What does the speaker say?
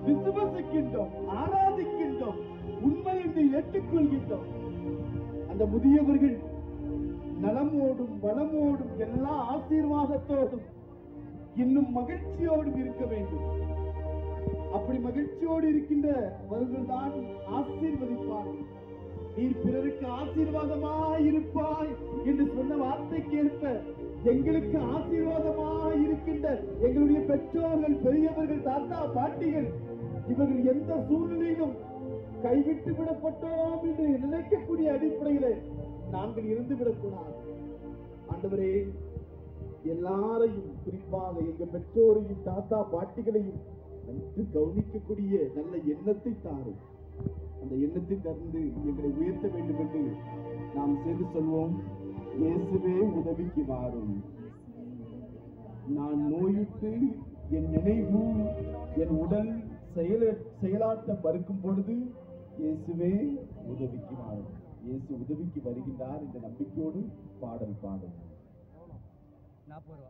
விசுவசிக்கின்றோம், ஆராதிக்கின்றோம், உண்மை என்று ஏற்றுக்கொள்கின்றோம். அந்த முதியவர்கள் நலமோடும் வளமோடும் எல்லா ஆசீர்வாதத்தோடும் இன்னும் மகிழ்ச்சியோடும் இருக்க வேண்டும். அப்படி மகிழ்ச்சியோடு இருக்கின்றவர்கள் தான் ஆசீர்வதிப்பார்கள். நீர் பிறருக்கு ஆசீர்வாதமாய் இருப்பாய் என்று சொன்ன வார்த்தைக்கேற்ப எங்களுக்கு ஆசீர்வாதமாய் இருக்கின்ற எங்களுடைய பெற்றோர்கள், பெரியவர்கள், தாத்தா, பாட்டிகள் இவர்கள் எந்த சூழ்நிலையிலும் கைவிட்டு விடப்பட்டோம் என்று நினைக்கக்கூடிய அடிப்படையிலே நாங்கள் இருந்து விடக்கூடாது. ஆண்டவரே, எல்லாரையும் குறிப்பாக எங்க பெற்றோரையும் தாத்தா பாட்டிகளையும் நன்கு கவனிக்கக்கூடிய நல்ல எண்ணத்தை தாரும். அந்த எண்ணத்தை தந்து எங்களை உயர்த்த வேண்டும் என்று நாம் செய்து சொல்வோம். இயேசுவே உதவிக்கு வாரும். நான் நோயுற்று என் நினைவு என் உடல் செயலாட்டம் மறுக்கும் பொழுது இயேசுவே உதவிக்கு வாரும். இயேசு உதவிக்கு வருகின்றார் என்ற நம்பிக்கையோடு பாடல் பாடும். 40 ரூபா.